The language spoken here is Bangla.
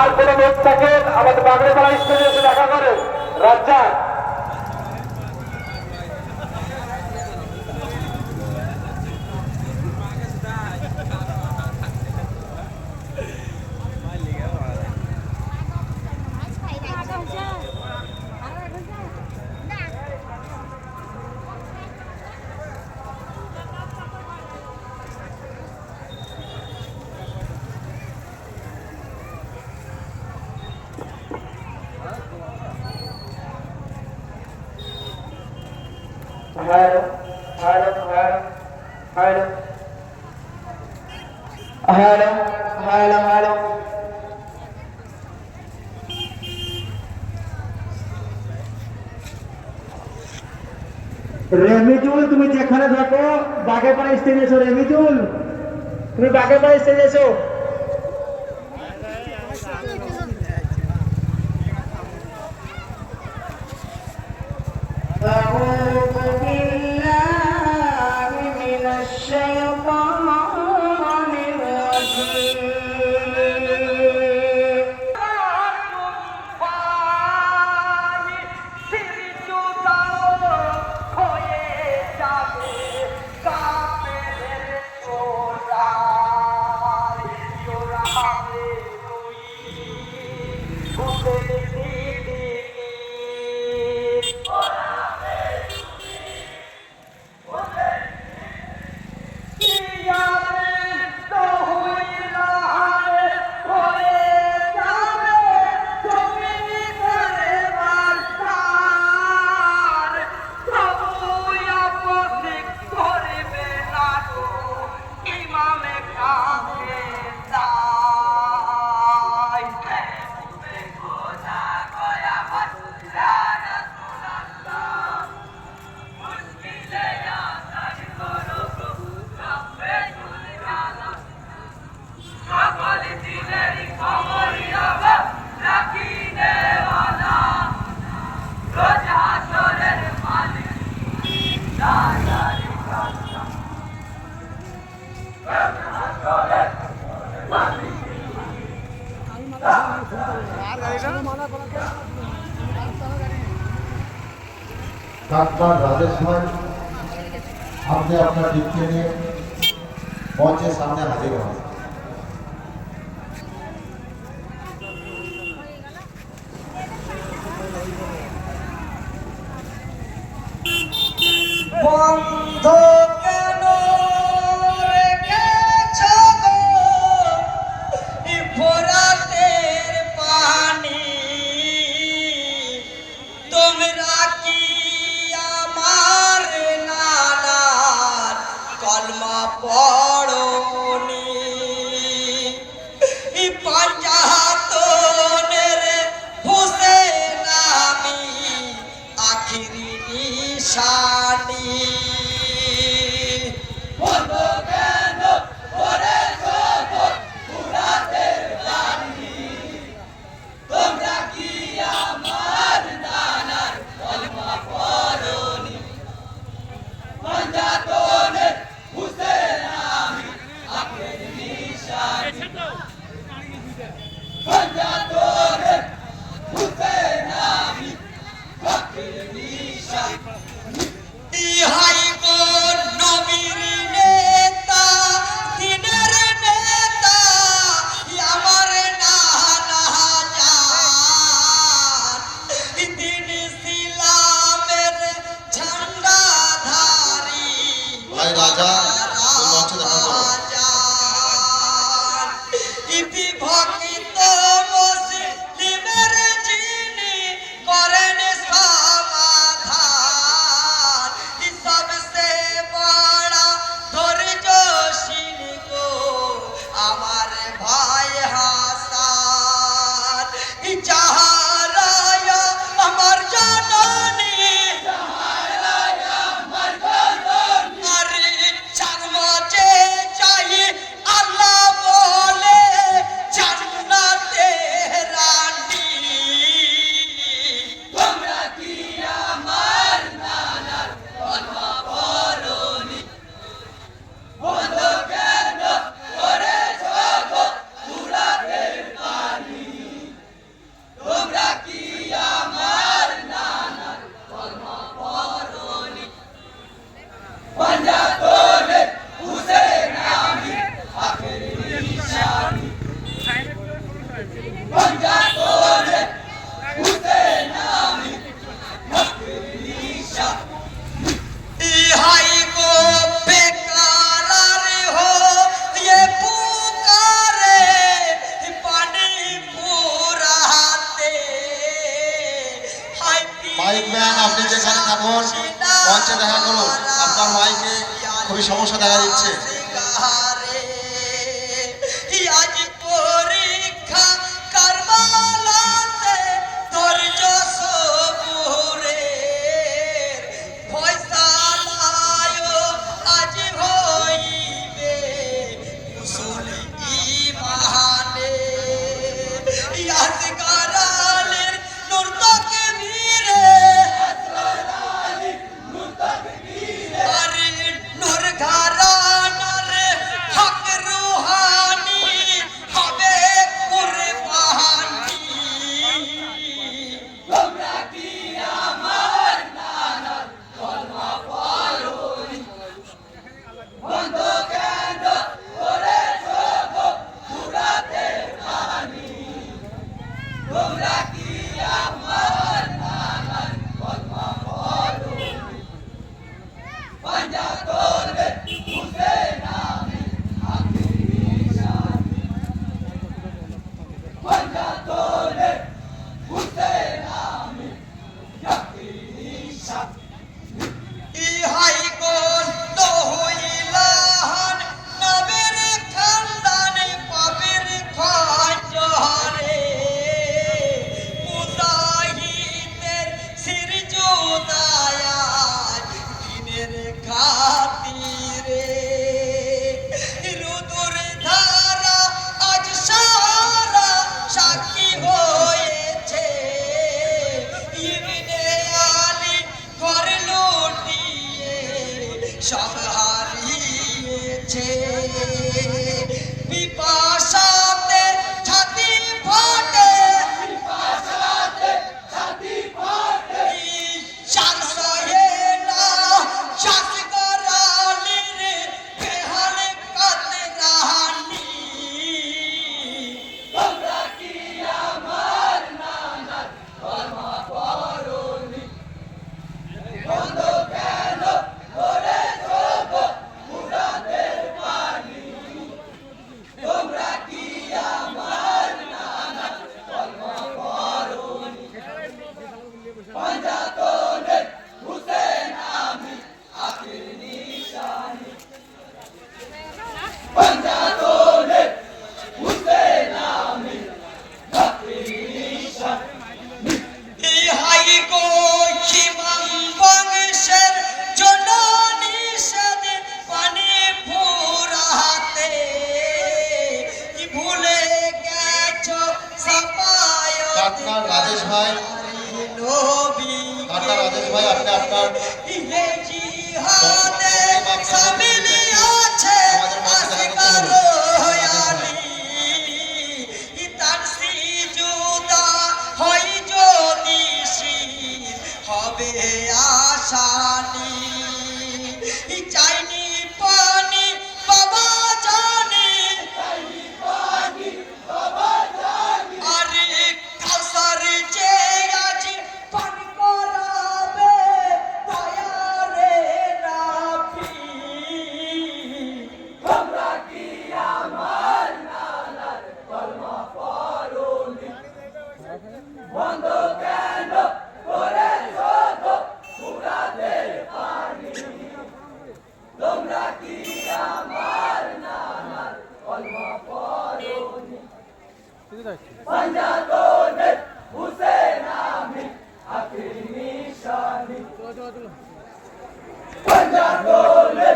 আর কোনো লোক থাকে আমাদের বাগড়েপাড়া স্টেজে এসে দেখা করেন। Razzak Hello, hello, hello, hello, hello, hello, hello. রেমিজুল, তুমি যেখানে থাকো বাগেরপাড়া স্টেজে এসো। রেমিজুল, তুমি বাগেরপাড়া স্টেজে এসো। أعوذ بالله من الشيطان الرجيم ডাক্তার রাজেশ ভাই, আপনি আপনার টিমকে নিয়ে মঞ্চের সামনে হাজির হন। বন্ধ কেন রেখেছ গো ফোরাতের পানি, তোমরা কি আমার নানার কলমা পড়নি? পাঞ্জাতনের হোসেন আমি আখিরি নিশানি। আপনি যেখানে থাকুন মঞ্চে দেখা করুন, আপনার মাইকে খুবই সমস্যা দেখা দিচ্ছে। আজ পরীক্ষা কারবালাতে ধৈর্য সবুরে ফয়সালায় আজ হইবে কুশল ইমানে আসগারালের নূর তাকবীরে আরে নূর ঘরানার হক রুহানি হবে কুরবানি তোমরা কি আমার নানার কলমা পড়োনি বন্ধ কেন করেছো গো পুরাতে পানি তোমরা কি আমার নানার কলমা পড়োনি পাঞ্জা করবে হুসেন আমি আখেরি নিশানি পাঞ্জা করবে হুসেন আমি আখেরি নিশানি ইহাই কোন তো হইলাহান নবের খানদানে পাপের খঞ্জরে মুজাহিদের সির জোদায়াত দিনের খাতিরে রুদুর ধারা আজ সারা সাক্ষী হয়েছে ইবনে আলী ঘর লুটিয়ে সব হারিয়েছে পিপাসাতে ছাতি ফাটে শান সহে না শাস করালির বেহাল কাতরানি তোমরা কি আমার নানার কলমা পড়োনি বন্ধ কেন করেছো গো পুরাতের পানি তোমরা কি আমার নানার কলমা পড়োনি পাঞ্জাতনে হুসেন আমি আখেরি নিশানি পাঞ্জাতনে হুসেন আমি আখেরি নিশানি ইহাই গো খিমাম বংশের জননী সেদ পানি ফুরাতে ভুলে গেছো সাপায় ডাক্তার রাজেশ ভাই, নবী ডাক্তার রাজেশ ভাই, আপনি আপনার ইহে জিহাদে শামিল আছে আসগার হয়ালি তানসি জুদা হই যদি শির হবে আশানি চাইনি পানি বাবা জানি আরে কাউসার যে আজ পান করাবে দয়ারে রাফি তোমরা কি আমার নানার কলমা পড়োনি বন্ধ কেন করেছো গো পুরাতের পানি তোমরা কি আমার নানার কলমা পড়োনি পাঞ্জাতনে হুসেন আমি আখেরি নিশানি পাঞ্জাতনে